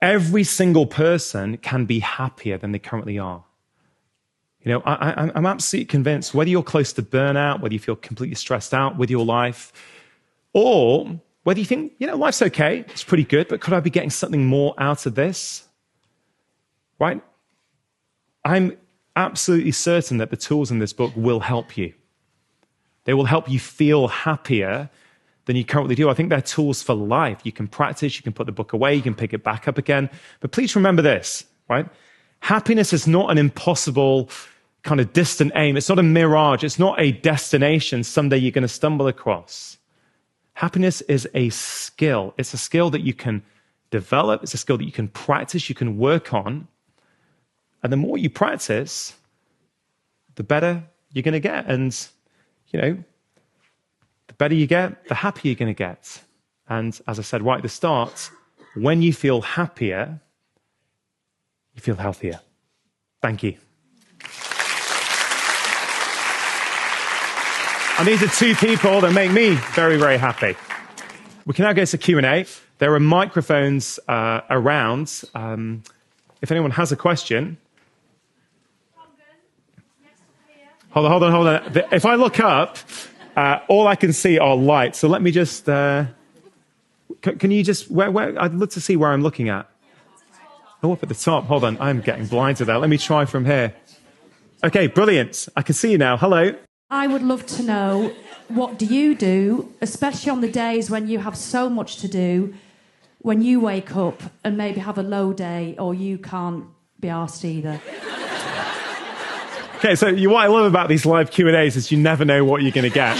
Every single person can be happier than they currently are. You know, I'm absolutely convinced, whether you're close to burnout, whether you feel completely stressed out with your life, or whether you think, you know, life's okay, it's pretty good, but could I be getting something more out of this? Right? I'm absolutely certain that the tools in this book will help you. They will help you feel happier than you currently do. I think they're tools for life. You can practice, you can put the book away, you can pick it back up again. But please remember this, right? Happiness is not an impossible kind of distant aim. It's not a mirage. It's not a destination someday you're going to stumble across. Happiness is a skill. It's a skill that you can develop. It's a skill that you can practice, you can work on. And the more you practice, the better you're going to get. And, you know, the better you get, the happier you're going to get. And as I said right at the start, when you feel happier, you feel healthier. Thank you. And these are two people that make me very, very happy. We can now go to Q&A. There are microphones around. If anyone has a question. Hold on. If I look up, all I can see are lights. So let me just... can you just... Where? I'd love to see where I'm looking at. Oh, up at the top. Hold on. I'm getting blinded there. Let me try from here. Okay, brilliant. I can see you now. Hello. I would love to know, what do you do, especially on the days when you have so much to do, when you wake up and maybe have a low day or you can't be arsed either? Okay, so what I love about these live Q&As is you never know what you're going to get.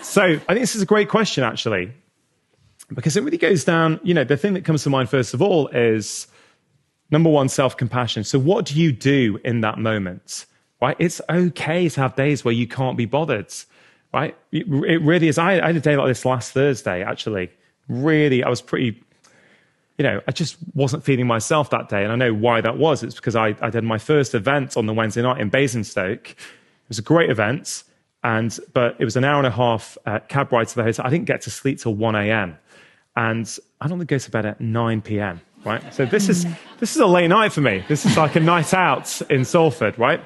So I think this is a great question, actually, because it really goes down, you know, the thing that comes to mind, first of all, is, number one, self-compassion. So what do you do in that moment? Right? It's okay to have days where you can't be bothered, right? It really is. I had a day like this last Thursday, actually. Really, I was pretty, you know, I just wasn't feeling myself that day. And I know why that was. It's because I did my first event on the Wednesday night in Basingstoke. It was a great event, but it was an hour and a half cab ride to the hotel. I didn't get to sleep till 1 a.m. And I normally go to bed at 9 p.m., right? So this is a late night for me. This is like a night out in Salford, right?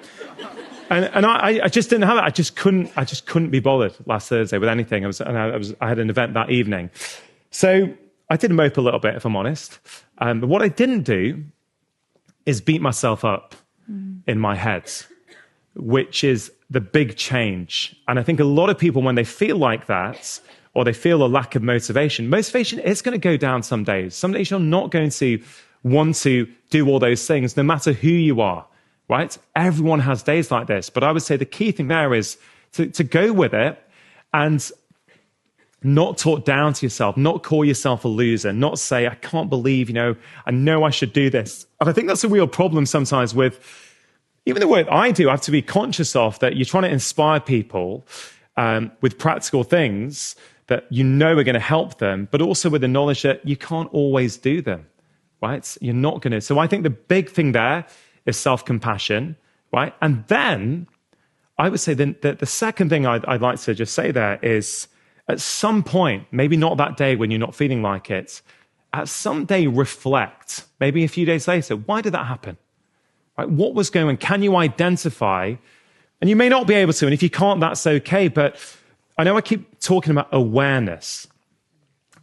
And I just didn't have it. I just couldn't be bothered last Thursday with anything. I had an event that evening. So I did mope a little bit, if I'm honest. But what I didn't do is beat myself up in my head, which is the big change. And I think a lot of people, when they feel like that, or they feel a lack of motivation is going to go down some days. Some days you're not going to want to do all those things, no matter who you are, right? Everyone has days like this. But I would say the key thing there is to go with it and not talk down to yourself, not call yourself a loser, not say, I can't believe, you know I should do this. And I think that's a real problem sometimes with even the work I do. I have to be conscious of that you're trying to inspire people with practical things that you know are going to help them, but also with the knowledge that you can't always do them, right? You're not going to. So I think the big thing there is self-compassion, right? And then I would say the second thing I'd like to just say there is at some point, maybe not that day when you're not feeling like it, at some day reflect, maybe a few days later, why did that happen? Right? What was going on? Can you identify? And you may not be able to, and if you can't, that's okay, but I know I keep talking about awareness,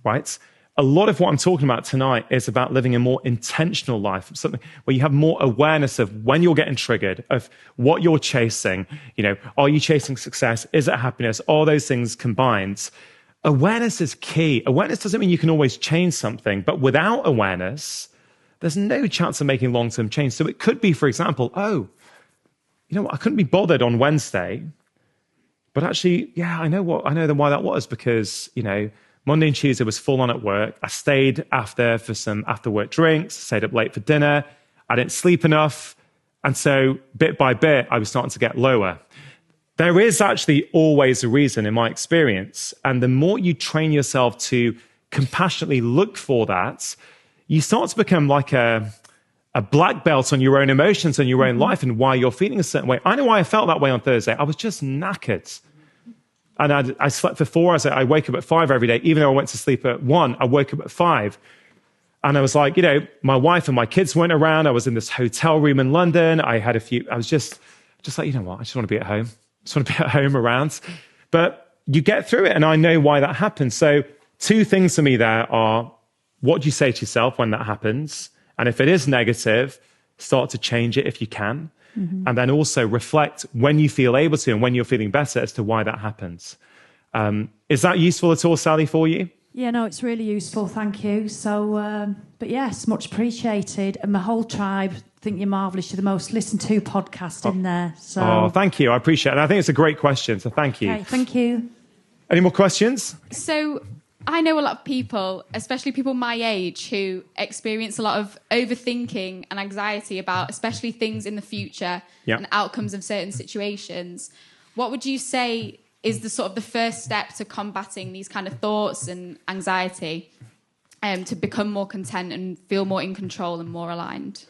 right? A lot of what I'm talking about tonight is about living a more intentional life, something where you have more awareness of when you're getting triggered, of what you're chasing. You know, are you chasing success? Is it happiness? All those things combined. Awareness is key. Awareness doesn't mean you can always change something, but without awareness, there's no chance of making long-term change. So it could be, for example, you know what? I couldn't be bothered on Wednesday. But actually, yeah, I know why that was, because, you know, Monday and Tuesday was full on at work. I stayed after for some after work drinks, stayed up late for dinner. I didn't sleep enough. And so bit by bit, I was starting to get lower. There is actually always a reason in my experience. And the more you train yourself to compassionately look for that, you start to become like a black belt on your own emotions and your own life and why you're feeling a certain way. I know why I felt that way on Thursday. I was just knackered. And I slept for 4 hours. I wake up at 5 every day. Even though I went to sleep at 1, I woke up at 5. And I was like, my wife and my kids weren't around. I was in this hotel room in London. I was just like, you know what? I just want to be at home. I just want to be at home around. But you get through it. And I know why that happens. So 2 things for me there are, what do you say to yourself when that happens? And if it is negative, start to change it if you can. Mm-hmm. And then also reflect when you feel able to and when you're feeling better as to why that happens. Is that useful at all, Sally, for you? Yeah, no, it's really useful. Thank you. So, but yes, much appreciated. And my whole tribe think you're marvellous. You're the most listened to podcast in there. So. Thank you. I appreciate it. And I think it's a great question. So thank you. Okay, thank you. Any more questions? So I know a lot of people, especially people my age, who experience a lot of overthinking and anxiety about especially things in the future and outcomes of certain situations. What would you say is the sort of the first step to combating these kind of thoughts and anxiety, to become more content and feel more in control and more aligned?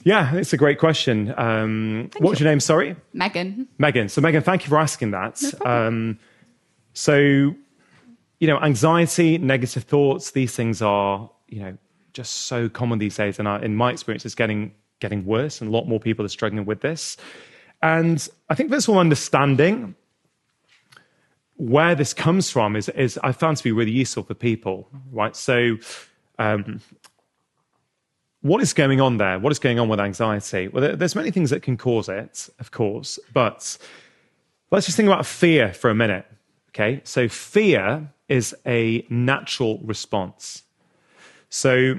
Yeah, it's a great question. What's your name? Sorry? Megan. So Megan, thank you for asking that. No problem. Anxiety, negative thoughts, these things are, just so common these days. And in my experience, it's getting worse, and a lot more people are struggling with this. And I think first of all, understanding where this comes from is I found to be really useful for people, right? So what is going on there? What is going on with anxiety? Well, there's many things that can cause it, of course, but let's just think about fear for a minute, okay? So fear is a natural response. So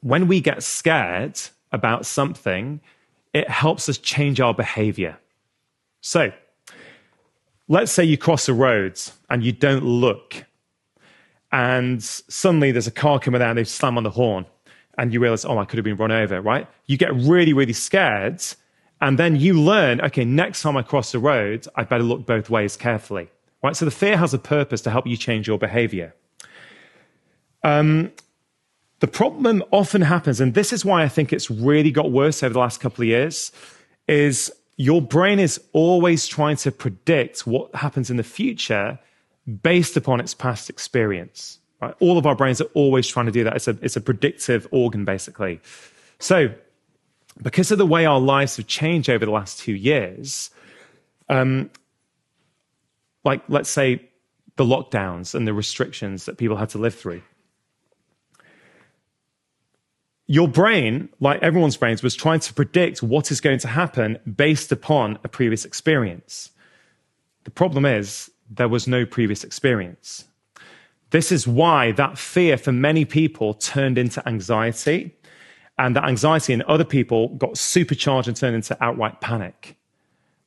when we get scared about something, it helps us change our behavior. So let's say you cross a road and you don't look, and suddenly there's a car coming down, they slam on the horn, and you realize, I could have been run over, right? You get really, really scared, and then you learn, okay, next time I cross the road, I better look both ways carefully, right? So the fear has a purpose to help you change your behavior. The problem often happens, and this is why I think it's really got worse over the last couple of years, is your brain is always trying to predict what happens in the future based upon its past experience. Right? All of our brains are always trying to do that. It's a predictive organ, basically. So because of the way our lives have changed over the last 2 years, like let's say the lockdowns and the restrictions that people had to live through, your brain, like everyone's brains, was trying to predict what is going to happen based upon a previous experience. The problem is there was no previous experience. This is why that fear for many people turned into anxiety, and that anxiety in other people got supercharged and turned into outright panic,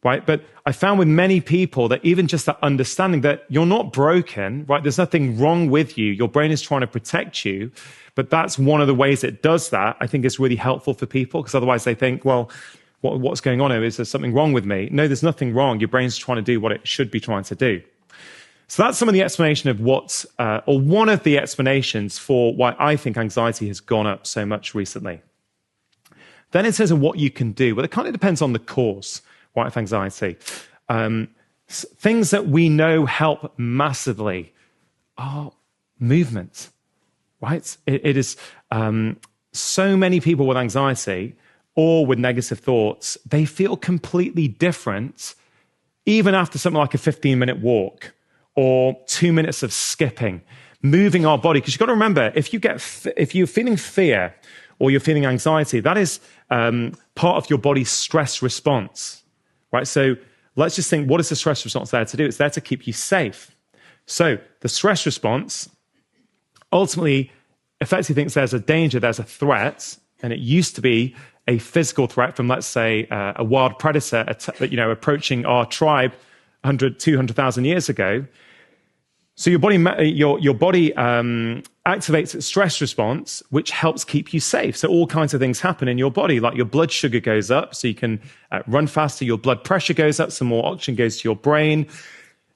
right? But I found with many people that even just that understanding that you're not broken, right? There's nothing wrong with you. Your brain is trying to protect you. But that's one of the ways it does that. I think is really helpful for people, because otherwise they think, well, what's going on here? Is there something wrong with me? No, there's nothing wrong. Your brain's trying to do what it should be trying to do. So that's some of the explanation of or one of the explanations for why I think anxiety has gone up so much recently. Then in terms of what you can do, well, it kind of depends on the cause, right, of anxiety. Things that we know help massively are movement. Right? It is so many people with anxiety or with negative thoughts, they feel completely different even after something like a 15-minute walk or 2 minutes of skipping, moving our body. Because you've got to remember, if you're feeling fear or you're feeling anxiety, that is part of your body's stress response. Right? So let's just think, what is the stress response there to do? It's there to keep you safe. So the stress response ultimately effectively thinks there's a danger, there's a threat, and it used to be a physical threat from, let's say, a wild predator approaching our tribe 100, 200,000 years ago. So your body activates its stress response, which helps keep you safe. So all kinds of things happen in your body, like your blood sugar goes up, so you can run faster. Your blood pressure goes up, some more oxygen goes to your brain.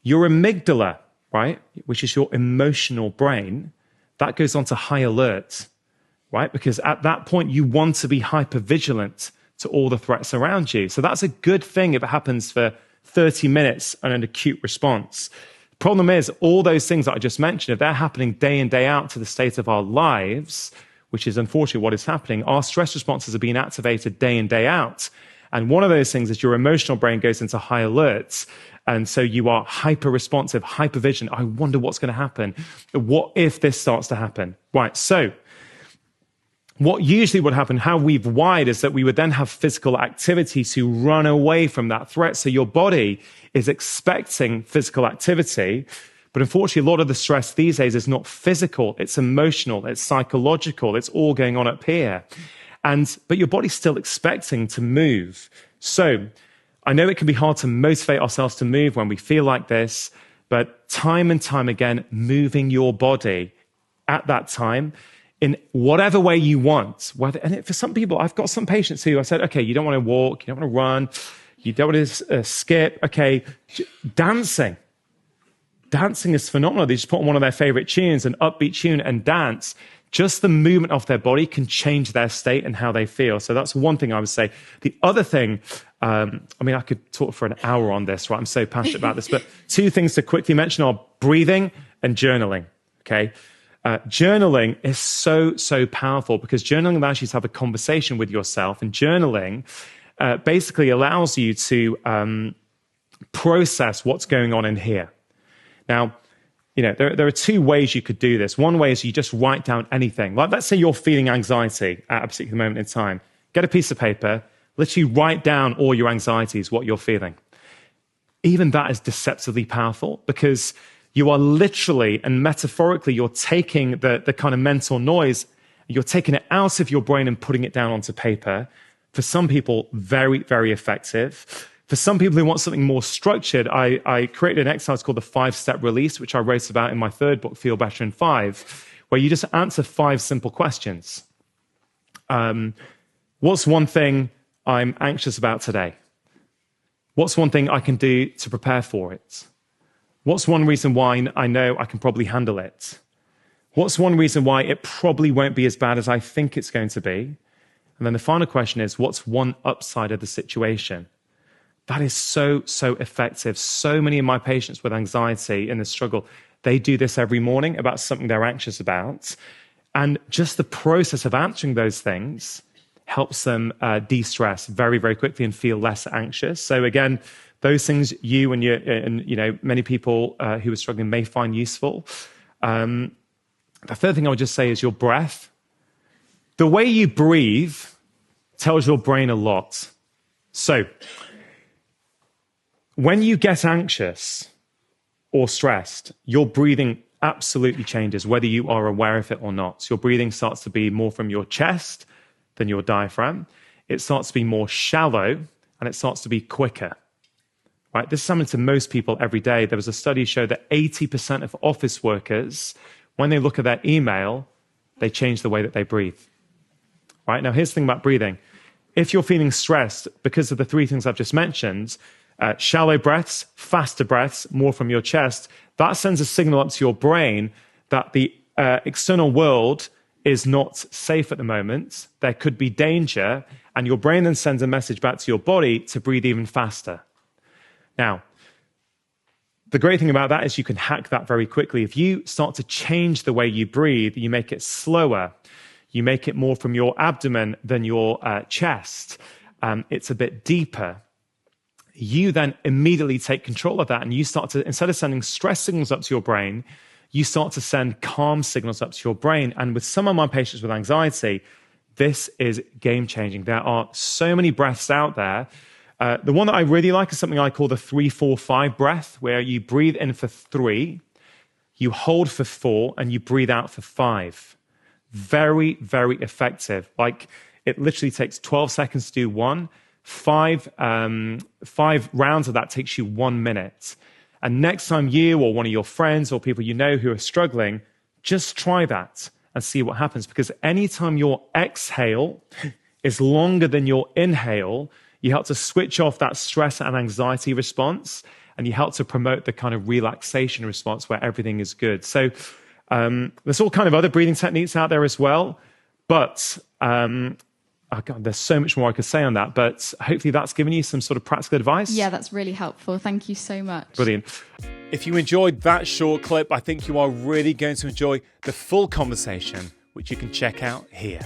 Your amygdala, right, which is your emotional brain, that goes on to high alert, right? Because at that point, you want to be hypervigilant to all the threats around you. So that's a good thing if it happens for 30 minutes and an acute response. Problem is, all those things that I just mentioned, if they're happening day in, day out to the state of our lives, which is unfortunately what is happening, our stress responses are being activated day in, day out. And one of those things is your emotional brain goes into high alerts. And so you are hyper responsive, hyper vigilant. I wonder what's going to happen. What if this starts to happen? Right. So what usually would happen, how we've wired, is that we would then have physical activity to run away from that threat. So your body is expecting physical activity. But unfortunately, a lot of the stress these days is not physical. It's emotional. It's psychological. It's all going on up here. But your body's still expecting to move. So I know it can be hard to motivate ourselves to move when we feel like this, but time and time again, moving your body at that time in whatever way you want. And for some people, I've got some patients who I said, okay, you don't want to walk, you don't want to run, you don't want to skip. Okay, dancing. Dancing is phenomenal. They just put on one of their favorite tunes, an upbeat tune, and dance. Just the movement of their body can change their state and how they feel. So that's one thing I would say. The other thing, I could talk for an hour on this, right? I'm so passionate about this. But two things to quickly mention are breathing and journaling, okay? Journaling is so, so powerful because journaling allows you to have a conversation with yourself. And journaling basically allows you to process what's going on in here. Now, there are two ways you could do this. One way is you just write down anything. Like, let's say you're feeling anxiety at a particular moment in time. Get a piece of paper, literally write down all your anxieties, what you're feeling. Even that is deceptively powerful because you are literally and metaphorically, you're taking the kind of mental noise, you're taking it out of your brain and putting it down onto paper. For some people, very, very effective. For some people who want something more structured, I created an exercise called the 5-step release, which I wrote about in my third book, Feel Better in 5, where you just answer 5 simple questions. What's one thing I'm anxious about today? What's one thing I can do to prepare for it? What's one reason why I know I can probably handle it? What's one reason why it probably won't be as bad as I think it's going to be? And then the final question is, what's one upside of the situation? That is so, so effective. So many of my patients with anxiety in the struggle, they do this every morning about something they're anxious about. And just the process of answering those things helps them de-stress very, very quickly and feel less anxious. So again, those things you and many people who are struggling may find useful. The third thing I would just say is your breath. The way you breathe tells your brain a lot. So when you get anxious or stressed, your breathing absolutely changes, whether you are aware of it or not. So your breathing starts to be more from your chest than your diaphragm. It starts to be more shallow, and it starts to be quicker. Right? This is something to most people every day. There was a study showed that 80% of office workers, when they look at their email, they change the way that they breathe. Right? Now, here's the thing about breathing. If you're feeling stressed because of the 3 things I've just mentioned, shallow breaths, faster breaths, more from your chest, that sends a signal up to your brain that the external world is not safe at the moment. There could be danger, and your brain then sends a message back to your body to breathe even faster. Now, the great thing about that is you can hack that very quickly. If you start to change the way you breathe, you make it slower, you make it more from your abdomen than your chest, it's a bit deeper. You then immediately take control of that, and you start to, instead of sending stress signals up to your brain, you start to send calm signals up to your brain. And with some of my patients with anxiety, this is game-changing. There are so many breaths out there. The one that I really like is something I call the 3-4-5 breath, where you breathe in for 3, you hold for 4, and you breathe out for 5. Very, very effective. Like, it literally takes 12 seconds to do one. 5 rounds of that takes you 1 minute. And next time you or one of your friends or people you know who are struggling, just try that and see what happens. Because anytime your exhale is longer than your inhale, you help to switch off that stress and anxiety response, and you help to promote the kind of relaxation response where everything is good. So there's all kind of other breathing techniques out there as well. But oh God, there's so much more I could say on that, but hopefully that's given you some sort of practical advice. Yeah, that's really helpful. Thank you so much. Brilliant. If you enjoyed that short clip, I think you are really going to enjoy the full conversation, which you can check out here.